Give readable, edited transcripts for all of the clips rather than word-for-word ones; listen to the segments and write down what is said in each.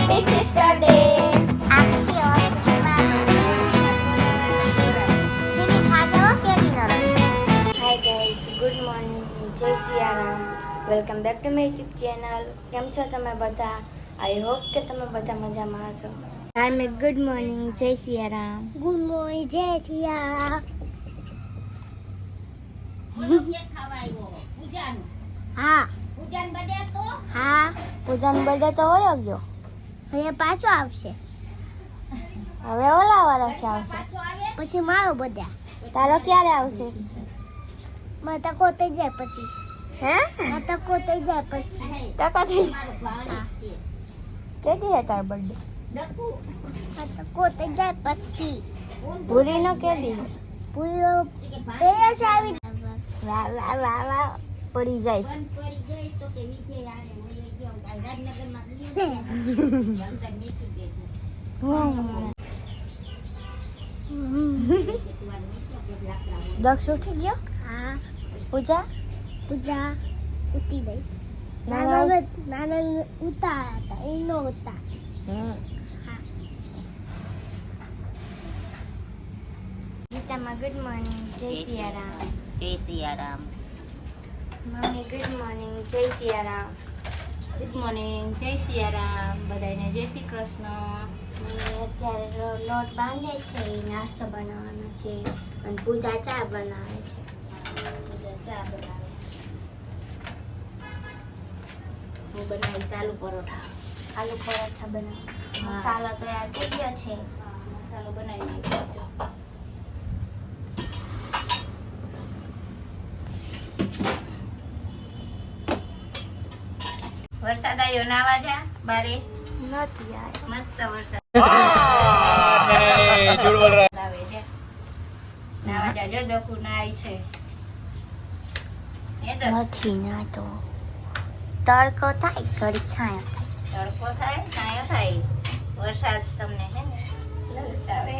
Happy Sister Day. આખી હોસ્પિટલમાં શેની ખાધો કેરીનો રસ. Hi guys, good morning. જય Siyaram. Welcome back to my YouTube channel. કેમ છો તમે બધા? આઈ હોપ કે તમે બધા મજામાં હશો. હાય મે ગુડ મોર્નિંગ. જય સિયારામ. ગુડ મોર્નિંગ જય સિયા. હા હા પૂજાનો બર્થડે તો હોય ગયો. હવે પાછો આવશે, હવે ઓલા વર્ષે આવશે. પછી મારો બધા તારો ક્યારે આવશે? મારે તકો થઈ જાય પછી. હે? મારે તકો થઈ જાય પછી. ટકો થઈ કેદી હે તારો બર્થડે? મારે તકો થઈ જાય પછી. ભૂરીનો કેદી? પૂરો પેસ આવી વાહ વાહ વાહ વાહ પડી જાય. દક્ષ ઉઠી ગયો? હા પૂજા પૂજા ઉતી ગઈ. નાના નાના ઉતાર હતા એનો ઉતાર. ગીતામાં ગુડ મોર્નિંગ. જય સિયારામ. જય સિયારામ. Mummy good morning. જય સિયારામ. Good morning. જય સિયારામ. બધાને જય શ્રી કૃષ્ણ. મમ્મી અત્યારે લોટ બાંધે છે, નાસ્તો બનાવવાનો છે અને પૂજા ચા બનાવે છે. બધા શા બનાવે? હું બનાવીશ આલુ પરોઠા. આલુ પરોઠા બનાવે. હા. મસાલો તૈયાર થઈ ગયો છે. મસાલો બનાવી નાખજો. વરસાદ આવ્યો નાવા જા બારે. નથી યાર. મસ્ત વરસાદ આવે છે. નાવા જા જો દકુ નાય છે. એ દસ નથી ના તો તડકો થાય ઘડી છાંયો થાય. તડકો થાય છાંયો થાય. વરસાદ તમને હે ને લલચાવે.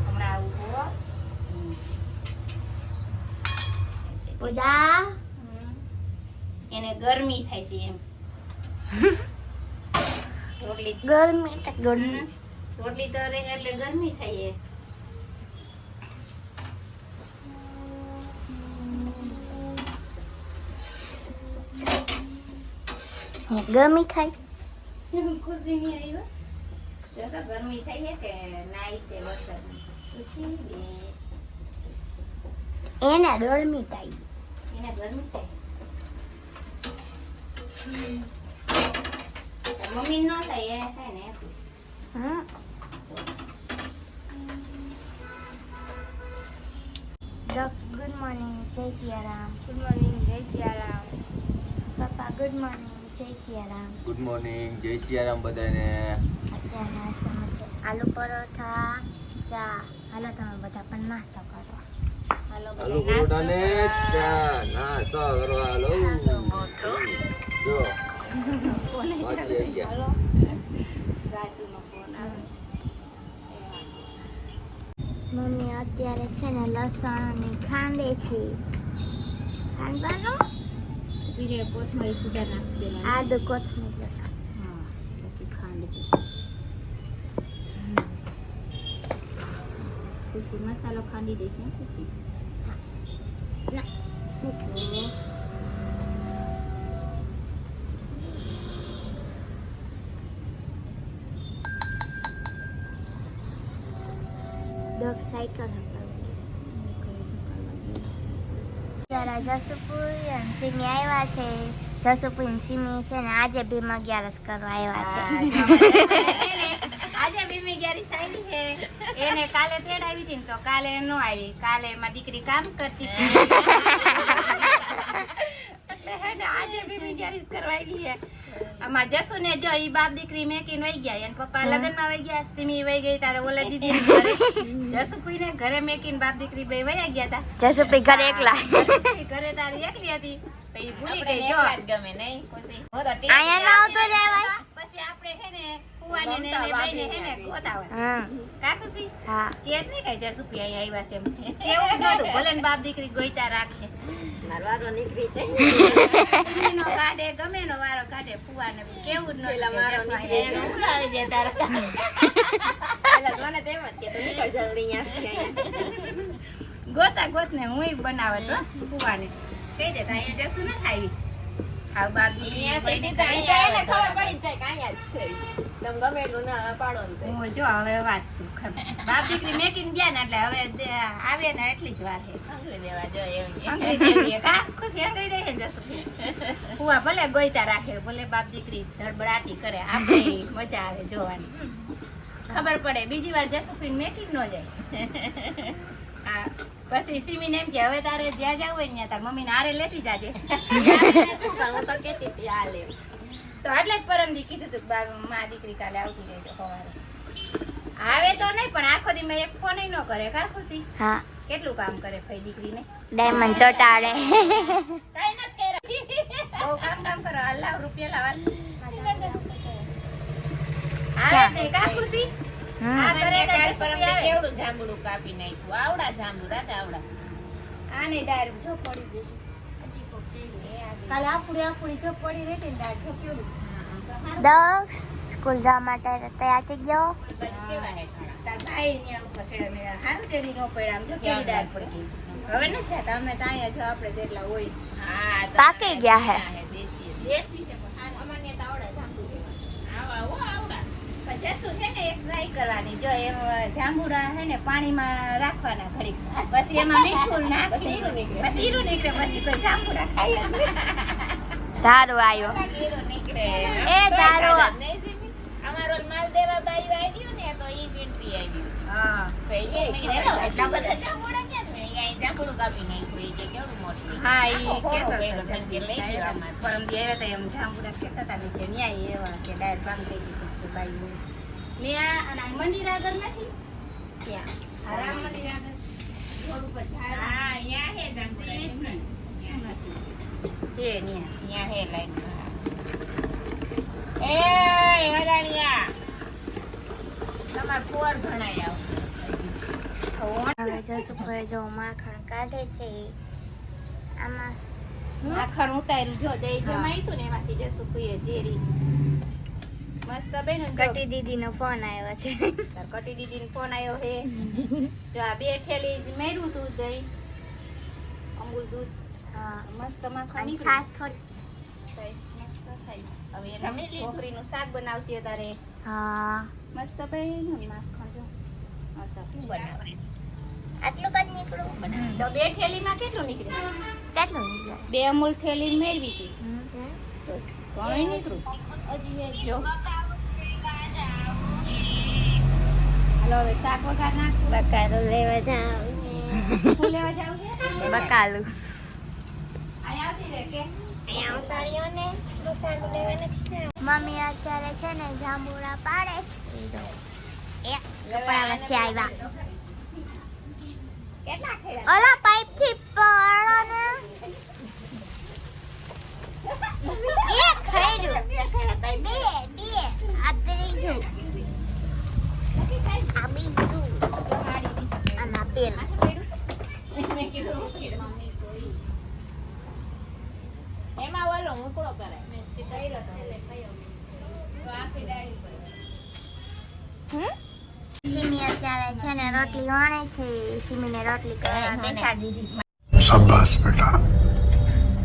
હમણાં આવું જુઓ. પૂજા એને ગરમી થાય છે એમ. રોટલી ગરમી એટલે ગરમી. રોટલી તરે એટલે ગરમી થાય એ. ગરમી થાય. ખુશી નહીં આવી. જો તો ગરમી થાય છે કે નાઈ છે વરસાદની. ખુશી એને ગરમી થાય. એને ગરમી થાય. મમ્મી નો થાય એ થાય ને. Good morning. જય સિયારામ. Good morning. જય સિયારામ. પપ્પા ગુડ મોર્નિંગ. જય સિયારામ. Good morning. જય સિયારામ બધાને. અત્યારે નાસ્તામાં છે આલુ પરોઠા, ચા. હાલો તમે બધા પણ નાસ્તો કરો. હાલો આલુ બધા પરોઠા ને નાસ્તો ચા નાસ્તો કરવા હાલો. જો કોને વાંચી આવી ગયા. હાલો રાજુનો ફોન આવે. મમ્મી અત્યારે છે ને લસણ ખાંડે છે. ખાંડવાનો બીજે કોથમરી સુધા નાખી દેવાનું. આદુ કોથમીર લસણ. હા પછી ખાંડ છે. ખુશી મસાલો ખાંડી દેશે ને ખુશી. દોઢ સાયકલ જરા જસુપુરી અને સિમી આવ્યા છે. જસુપુરી અને સિમી છે ને આજે ભીમ 11 કરવા આવ્યા છે. આજે બીમી ગ્યારી સાઈલી છે. એને કાલે તેડાવી હતી ને તો કાલે નો આવી. કાલે માં દીકરી કામ કરતી હતી. એટલે હે ને આજે બીમી ગ્યારી કરવા આવી છે. આમાં જસુ ને જો ઈ બાપ દીકરી મેકીને વઈ ગયા. એને પપ્પા લગનમાં વઈ ગયા. સિમી વઈ ગઈ તારે ઓલા દીદી ઘરે. જસુ ને ઘરે મેકીને બાપ દીકરી બે વયા ગયા હતા. જસુપી ઘરે એકલા. જસુપી ઘરે તારી એકલી હતી. પછી ભૂલી ગઈ જો. ગમે નહીં ખુશી. અહીંયા ના આવતો રહેવાય. પછી આપણે હે ને કુવાને ને એને બેયને હે ને ગોતાવા. હા કા ખુશી? હા. કે નહીં કઈ જસુપી અહીંયા આવ્યા છે એમ. કેવું જ નહોતું. ભલે ને બાપ દીકરી ગોઈતા રાખે. સિમીનો કાઢે ગમે નો વારો કાઢે ફુવાને કેવું જ ન ગોતા ગોત ને હું બનાવત ફુવાને કહી દે અહીંયા જશું ને ખાવી હા બાબી હું જો હવે વાત બાપ દીકરી મેકીને ગયા ને એટલે હવે આવે ને એટલી જ વાર ફુવા ભલે ગોઈતા રાખે ભલે બાપ દીકરી ધડબડાટી કરે આપણે મજા આવે જોવાની ખબર પડે બીજી વાર જસુફીન મેકી જ ન જાય હા પછી સિમીને એમ કે હવે તારે જ્યાં જવું હોય ત્યાં તાર મમ્મીને હારે લેતી જાજે તો એટલે જ પરમજી કીધું તું મા દીકરી કાલે આવતી રહેજો સવારે આવે તો નહીં પણ આખો દી મેં એક ફોન ન કરે કા ખુશી હા કેટલું કામ કરે ભાઈ દીકરીને ડાયમંડ ચોટાડે કાઈ નથી કર્યા બહુ કામ કરો અલ્લાહ રૂપિયા લાવવા આવે તે કા ખુશી આ કરે કેવડું જાંબુડું કાપી નાખ્યું આવડા જાંબુ રાતે આવડા આને ડાયર જો પડી ગયું કાલે આપડી જો પડી રહેતી ને ડાયર જો કેવડું દસ સ્કૂલ જવા માટે તૈયાર થઈ ગયો તાર ભાઈ ની ઉપર છે મે હારું તેડી નો પડ્યા આમ જો કેવી ડાયર પડી હવે ન જાતા અમે તો અહીંયા જો આપણે જેટલા હોય હા પાકી ગયા હે દેશી છે પણ અમાન્ય તો આવડા જાંબુ છે આવડા જસું છે ને એક ટ્રાય કરવાની જો એમ જાંબુડા છે ને પાણીમાં રાખવાના ઘડીક પછી એમાં મીઠું નાખી પછી હીરું નીકળે પછી કોઈ જાંબુડા ખાય જ નહીં. ધારો આવ્યો હીરું નીકળે એ ધારો અમારો માલ દેવા બાઈ આવ્યું ને તો ઈ વીણતી આવ્યું હા તો એ એટલા બધા જાંબુડા ક્યાં ને અહીં જાંબુડું કાપી નાખ્યું એ કે કેવડું મોટું હા ઈ કેતો પરમ દી આવ્યા તા એમ જાંબુડા કેતા તા ને કે ન્યાય એવા કે ડાયર ભાંગ દઈ દીધું બાઈ મેં આ મંદિર આગળ નથી ત્યાં આ રામ મંદિર આગળ રોડ ઉપર ઝાડ હા અહીંયા હે જાંબુડા છે ને એ ન્યા હે લાઈન એ હરાણિયા તમાર પોર ઘણાય આવ હવે જસુભાઈ જો માખણ કાઢે છે આમાં માખણ ઉતાર્યું જો દહીં જમાઈ તું ને એમાંથી જસુભાઈએ જેરી મસ્ત બેન કટી દીદીનો ફોન આવ્યો છે તાર કટી દીદીનો ફોન આવ્યો હે જો આ બે ઠેલી મેર્યું તું દહીં અમૂલ દૂધ હા મસ્ત માખણ અને નીકળ્યું. છાશ થોડી સાઈઝ મસ્ત થઈ હવે એને ઢોકળીનું શાક બનાવશે તારે હા મસ્ત બન્યું ને માખણ જો અસર શું બનાવે આટલું જ નીકળું તો બે ઠેલીમાં કેટલું નીકળ્યું કેટલું નીકળે બે અમૂલ ઠેલી મેળવી હતી તો ઘણું નીકળ્યું હજી જો હાલો હવે શાક વઘાર નાખું બકાલું લેવા જાવ શું લેવા જાવ છે બકાલું અહીંયા આવતી રહે કે અહીંયા ઉતાર્યો ને બકાલું લેવા નથી મમ્મી અત્યારે છે ને જાંબુડા પાડે એ કપડામાં છે આવ્યા કેટલા ખેડા ઓલા પાઇપ થી પાડો ને એક ખૈરું બે આ ત્રીજું આ બીજું અને આ પેલું એમાં ઓલો મૂકડો કરાય મેસ્તી કર્યો તો એટલે કયો તો આખી ડાળી પર સિમી અત્યારે છે ને રોટલી વણે છે સિમીને રોટલી કરવા બેસાડી દીધી છે शाबाश बेटा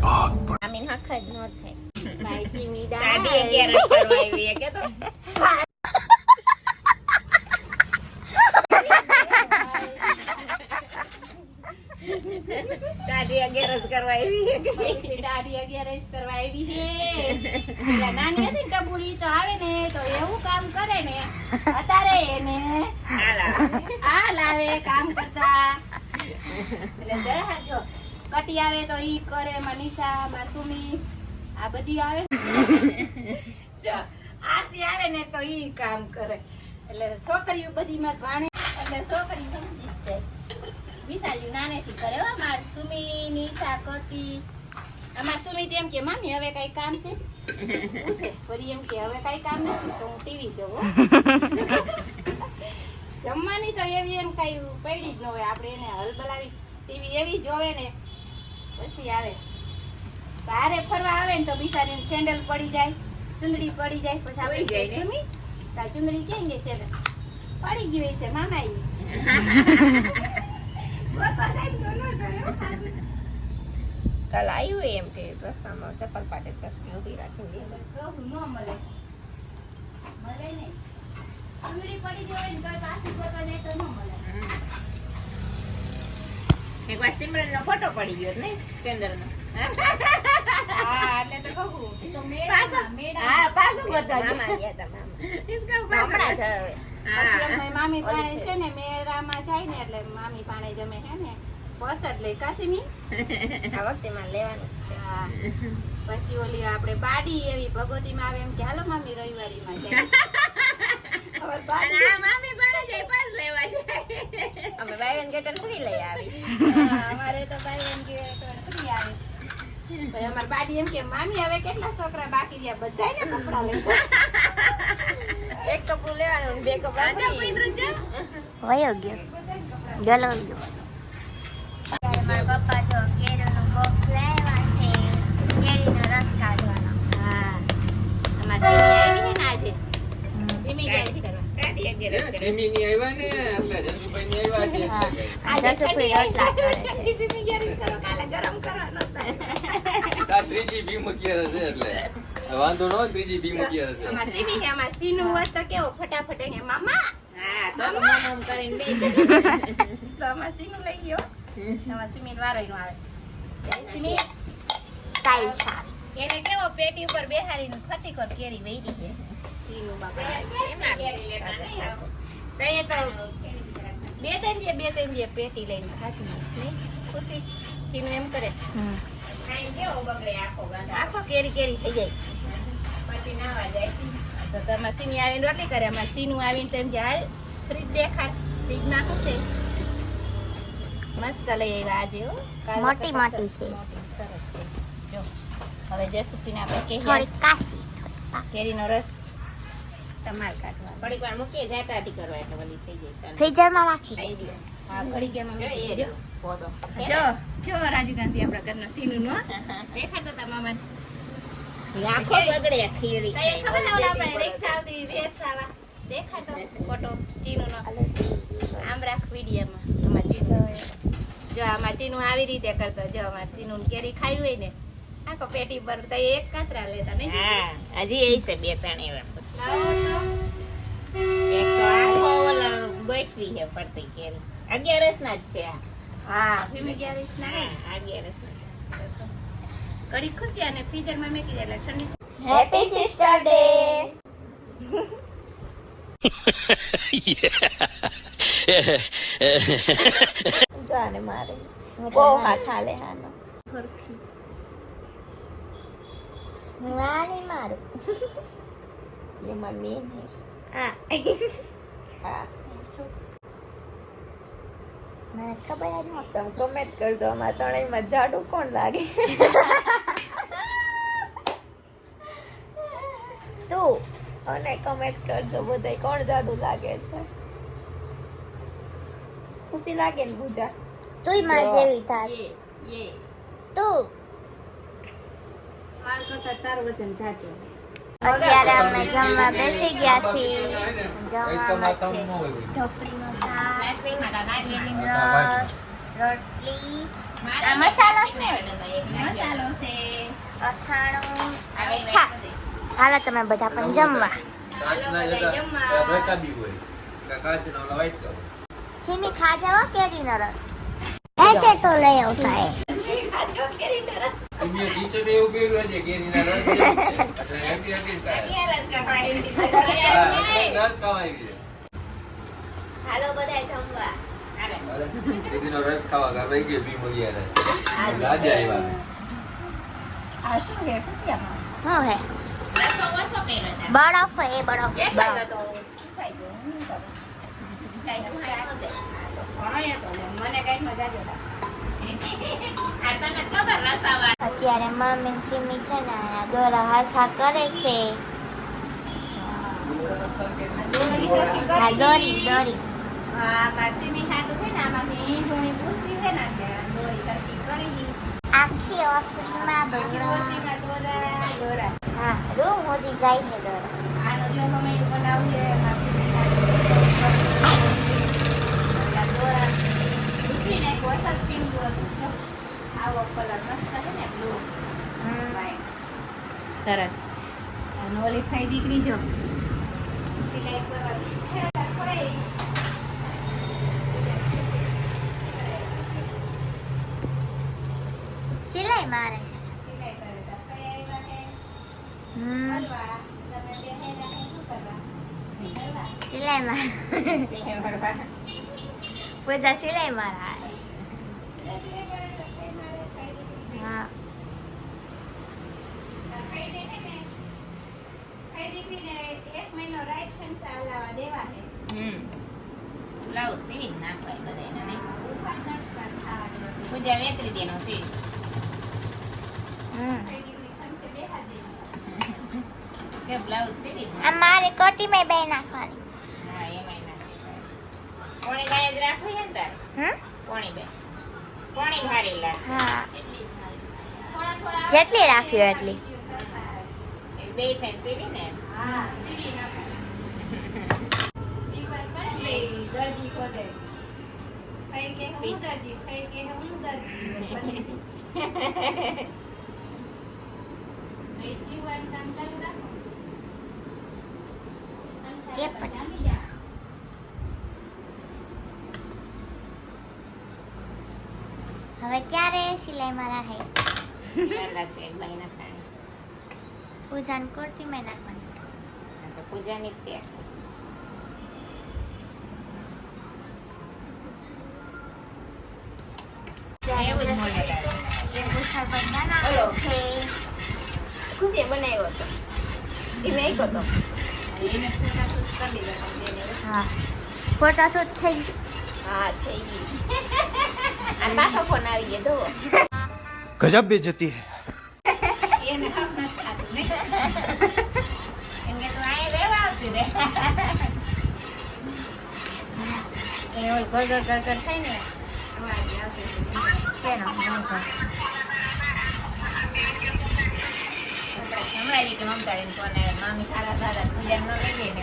बहुत बढ़िया આમીન હક જ ન થાય ભાઈ સીમી દાદી દાડી 11 કરવા આવી કે તો દાદી 11 કરવા આવી છે કે દાદી 11 કરવા આવી છે પેલા નાની હતી ને ટબુડી તો આવે ને તો એવું કામ કરે ને અત્યારે એને આ લાવે કામ કરતા એટલે જરા જો કટી આવે તો ઈ કરે મનીષા માસુમી આ બધી આવે જો આરતી આવે ને તો ઈ કામ કરે એટલે છોકરીઓ બધી માર ભાણે એટલે છોકરી સમજી જ જાય વિચાર્યું નાનેથી કરે હો માર સુમી નિશા કતી અમાર સુમી તો એમ કે મમ્મી હવે કઈ કામ છે પૂછે ફરી એમ કે હવે કઈ કામ નથી તો હું ટીવી જોઉં હો. જમવાની તો એવી એમ કઈ પડી જ ન હોય આપણે એને હલબલાવી ટીવી એવી જોવે ને પછી આવે બારે ફરવા આવે ને તો બિચારીને સેન્ડલ પડી જાય, ચુંદડી પડી જાય, પછી આપણે જાય ને. સુમી તાર ચુંદડી ક્યાં ગઈ સેન્ડલ પડી ગઈ હશે મામા આવી ગોતવા જાય તો ન જોયો ખાસું. કાલ આવ્યું એમ કે રસ્તામાં ચપ્પલ પાટે તસકી ઊભી રાખીને દે. કહું ન મળે મળે નહીં ચુંદડી પડી ગઈ હોય ને તો પાછી ગોતવા જાય તો ન મળે. એકવાર સિમરનનો ફોટો પડી ગયો ને સ્ટેન્ડરનો. હા એટલે તો કહું હા પાછું ગોતવા ગયા. મામા ગયા તા મામા. હમણાં જ હવે. પછી અમારી મામી પાણે છે ને મેળામાં જાય ને એટલે મામી પાણે જમે હે ને પસદ લઈ કાશીની આ વખતે માં લેવાનું જ છે. હા. પછી ઓલી આપણે બાડી એવી ભગવતીમાં આવે એમ કે હાલો મામી રવિવારીમાં જાય હવે અને બાડી આ મામી પાડે જાય પાસ લેવા જાય. અમે બાય વન ગેટ ફ્રી લઈ આવી. હા, અમારે તો ભાઈ એમ કે ફ્રી આવે પછી અમારી બાડી એમ કે મામી હવે કેટલા છોકરા બાકી રહ્યા બધાયને કપડા લઈ એક કપડું લેવાનું ને બે કપડા free. વયો ગયો ગયો ગયો ત્યારે મારા પપ્પા જો કેરીનું બોક્સ લાવ્યા છે કેરીનો રસ કાઢવાનો. હા અમારી સીની આવી છે ને આજે ધીમી ગેસ કરવા કાઢી અગિયાર જ સેમી ની આવ્યા ને એટલે જસુભાઈ ની આવ્યા છે એટલે કઈ. આજે જસુભાઈ રોટલા કરે છે. ધીમી ગેસ કરો કાલે ગરમ કરવાનો તાર ત્રીજી બી મૂકી હશે એટલે વાંધો ન હોય, ત્રીજી બી મૂકી હશે. અમારી સીની છે અમારી સીનું હોત તો કેવો ફટાફટ એને મામા હા તો મામા કરીને બે જાય. તો અમારે સીનું લઈ ગયો અમારે સીમીન વારો નો આવે સીમી તાઈ શાક એને કેવો પેટી ઉપર બેહારીને ફટી કર કેરી વેરી છે સીનું બાપા તઈએ તો બે ત્રણ જે પેટી લઈને ખાતી નહીં ખુશી સીનું એમ કરે ખાઈને કેવો બગડે આખો ગાંઠ. આખો કેરી કેરી થઈ જાય પછી નાવા જાય. તો તમારે સીની આવીને રોટલી કરે અમારે સીનું આવીને તેમ કે હાલ ફ્રીજ દેખાડ ફ્રીજમાં શું છે મસ્ત લઈ આવ્યા આજે હો કાલ મોટી વખતે મોટી છે. મોટી સરસ છે જો હવે જસુપીને આપણે કેરી થોડી કાશી કેરીનો રસ તમારે કાઢવાનો થોડીક વાર મૂકીએ જાટાટી કરવા એટલે વળી થઈ જાય ચાલો. ફ્રીઝરમાં રાખી દે. ખાઈ લ્યો. હા ઘડી કેમ જોઈએ જો પોતો. જો રાજીવ ગાંધી આપણા ઘરના સીનું નો દેખાડતા હતા મામા આખો બગડે ખીરી તઈ ખબર ને ઓલા આપણે રિક્ષા આવતી રેસ આવા દેખાતો ફોટો ચીનું નો આમ રાખ વિડીયોમાં અમાર ચીનું જો આમાં ચીનું આવી રીતે કરતો જો અમાર ચીનું કેરી ખાઈ હોય ને આખો પેટી પર તો એક કાતરા લેતા નહીં હા હજી એ છે બે ત્રણ એવા. લાવો તો એક તો આખો ઓલો ગોઠવી છે ફરતી કેરી 11 ના જ છે આ. હા ભીમી ગયા ના હા 11 ના. કડી ખુશી અને ફ્રીઝરમાં મેકી દે એટલે ઠંડી હેપી સિસ્ટર ડે. જાને મારે બહુ હાથ હાલે હાનો. હું આ નહીં મારું. એ મારી બેન હે. આ હા મને ખબર જ નહોતી. તમે કમેન્ટ કરજો આમાં ત્રણેયમાં જાડું કોણ લાગે. તું અને કમેન્ટ કરજો બધાય કોણ જાડું લાગે છે. ખુશી લાગે ને પૂજા. તુંય માર જેવી થાત. તું માર કરતા તારું વજન જાજો અત્યારે અમે જમવા બેસી ગયા છીએ. કઈ જમવામાં તમારે છે કામ ન હોય. ઢોકળીનું શાક, નાસ્તા માં કેરીનો રસ, રોટલી, આ મસાલો છે, મસાલો છે અથાણું અને છાશ. હાલો તમે બધા પણ જમવા. કાચના બધા જતા જમવા. પ્રકાબી હોય. કાચના ઓલા white કરો. સીની ખા જાવો કેરીનો રસ. એટલે તો લઈ આવતા એ. એમની ટી-શર્ટ એવું પહેર્યું છે કેરીના રસ જેવું છે. એટલે હેપી હેપી થાય. હા, એટલે રસ ખવાય છે. હાલો બધા જમવા કેરીનો રસ ખાવા ઘર વહી ગયો, બી મળ્યા રસ. આજે આવ્યા. આ શું છે ખુશી આમાં શું હે? બરફ એ બરફ બરફ. મને કઈ મજા જ અત્યારે મમ્મી ને સિમી છે ને આ દોરા હરખા કરે છે. આ દોરી દોરી હા માસી મી હાટું છે ને આમાંથી ઘણી પૂછવી છે ને દોરી તરકી કરી દી આખી ઓસરીમાં દોરા ઓસીમાં દોરા દોરા હા રૂમ સુધી જઈને દોરા આનો જો અમે બનાવીએ માસીના દોરા ઉઠીને કોસા પિંક હતું આવો કલર મસ્ત છે ને બ્લુ વ્હાઈટ સરસ અને ઓલી ફઈ દીકરી જો સિલાઈ કરવાની કોઈ સિલાઈ મારે છે સિલાઈ કરે તો ફઈ આવ્યા હે હમ હલવા તમે બે હે રાખે શું કરવા હલવા સિલાઈ મારે સિલાઈ મારવા. પૂજા સિલાઈ મારા સિલાઈ કરે તો ફઈ મારે ફઈ દીકરી હા ફઈ દીકરીને ફઈ દીકરીને 1 મહિનો રાઈટ હેન્ડ સાલાવા દેવા હે બ્લાઉઝ સીવી જ નાખવાય બધાયને નહીં? પૂજા વેતરી દેનો સીવી. હમ ફઈ દીકરી ખંસે બેહા દે કે બ્લાઉઝ સીવી જ આ નાખવાય. મારે કોટીમાં બે નાખવાની હા એમાંય નાખી શકાય. પોણી ગાય જ રાખવી છે ને તારે? હમ પોણી બે પોણી ભારી લાગે. હા થોડા થોડા જેટલી રાખવી હોય એટલી એ બે થાય સીવી ને હા સીવી નાખો સીવર કરે ને દર્જી ખોદે ફઈ કે હું દર્જી ફઈ કે હું દર્જી બને એ સીવર કામ ચાલુ રાખો એ પણ હવે ક્યારે સિલાઈ મારા હે પહેલા છે એક બાઈ નાખવાની. પૂજાન કુર્તીમાં નાખવાની આ તો પૂજાની જ છે. એવું જ મોડે લાગે. એ પૂછા પર બનાવે છે ખુશીએ બનાવ્યો હતો એ મેં આપ્યો હતો એને ફોટા શૂટ કરી દીધા તેને હા ફોટોશૂટ થઈ ગયું હા થઈ ગઈ આ પાછો ફોન આવી ગયો જોવો गजब बेइज्जती है એને હક નથી થતું નહીં એમ કે તું અહીંયા રહેવા આવતી રે. એ ઓલ ગડગડ ગડગડ થાય ને અવાજ આવતો કેનો નંબર હમણાં જ કે મમતાડીને ફોન આવ્યો. મામી ખારા દાદા પૂજા ન લઈ ગઈ ને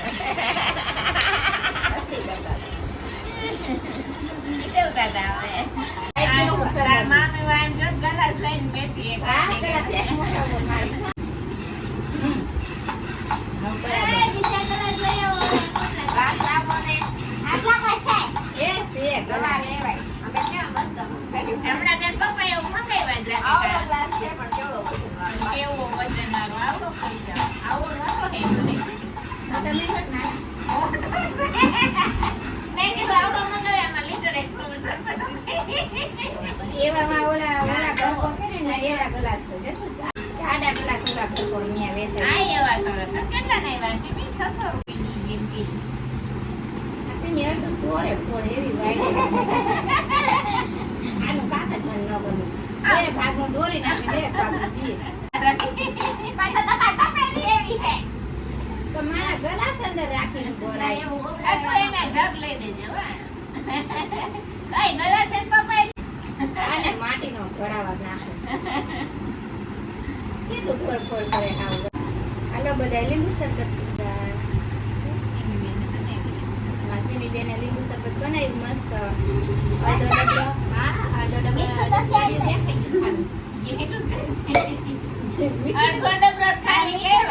મસ્તી કરતા ખીચવતા હતા હવે. તારા મામી વાઈમ જો ગલાસ લઈને બેઠી એક હા હાથે કદાચ કે. એક મોટા મારી એ, બીજા ગલાસ લઈ આવો. વાસ આપો ને. એ છે ગલા લેવાય અમે ક્યાં મસ્ત કર્યું હમણાં તે પપ્પાએ એવું મંગાવ્યા જ આવડો રાખી. ગ્લાસ છે પણ કેવડો વજનવાળો. કેવો વજનવાળો આવડો પૈસા. આવડો નતો ને એમ નહીં. આ તમે જ ના મેં કીધું આવડો મંગાવ્યા એમાં લીટર એક્સ્ટ્રા એવામાં ઓલા ગરબો કે ને એવા ગ્લાસ છે જે શું જાડા ગ્લાસ ઓલા ગરબો ન્યા વેચે આ એવા સરસ. કેટલા ના આવ્યા છે? 600 રૂપિયાની જિંદગી. આસી અડધું ફોરે ફોરે એવી વાગે આનું કામ જ મને ન ગમ્યું બે ભાગનું દોરી નાખી બે ભાગનું દીએ તો મારા ગ્લાસ અંદર રાખીને દોરાય આ તો એના જગ લઈ દેજે હો. કઈ ગલાસ છે ને પપ્પાએ? અને માટીનો ઘડાવા નાખે કેટલું ફોર ફોર કરે આવું હાલો બધા લીંબુ શરબત પીવા માસીની બેને લીંબુ શરબત બનાવ્યું મસ્ત અડધો ડબલો હા અડધો ડબલો મીઠું તો છે જ ને. દેખાય ગયું ખાલી. જે મીઠું છે. અડધો ડબલો ખાલી કર્યો.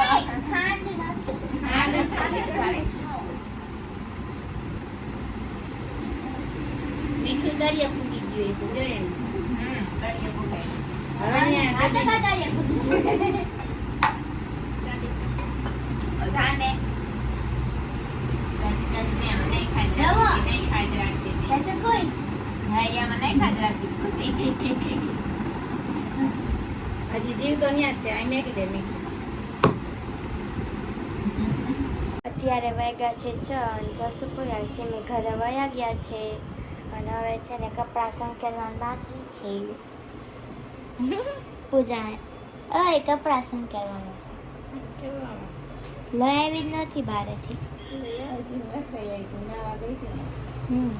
ખાંડ નથી હા ને ચાલે ચાલે મીઠું દરિયા ફૂટી ગયું એ તો જોઈએ ને. તળિયે ભૂખાય. હવે ન્યા જાને તસમીમાં નહીં ખાઈ જ જવો. રાખતી, નહીં ખાઈ જ રાખતી. कैसे कोई હા, એમાં નહીં ખાઈ જ રાખતી. ખુશી. હજી જીવ તો ન્યા જ છે આ મેકી દે મીઠું અત્યારે વાગ્યા છે 6 અને જસુપુરા સિમી ઘરે વયા ગયા છે અને હવે છે ને કપડાં સંકેલવાનું બાકી છે પૂજા ઓય કપડાં સંકેલવાનું છે લઈ આવી જ નથી બારેથી હમ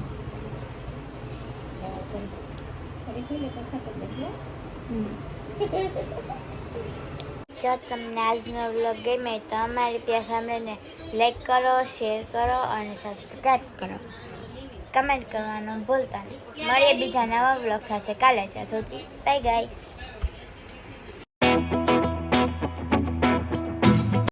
જો તમને આજનો વ્લોગ ગમે તો અમારી પ્યાર સાંભળીને લાઈક કરો, શેર કરો અને સબસ્ક્રાઈબ કરો. કમેન્ટ કરવાનું ભૂલતા નહીં. મળીએ બીજા નવા વ્લોગ સાથે કાલે. ત્યાં સુધી બાય ગાઈસ.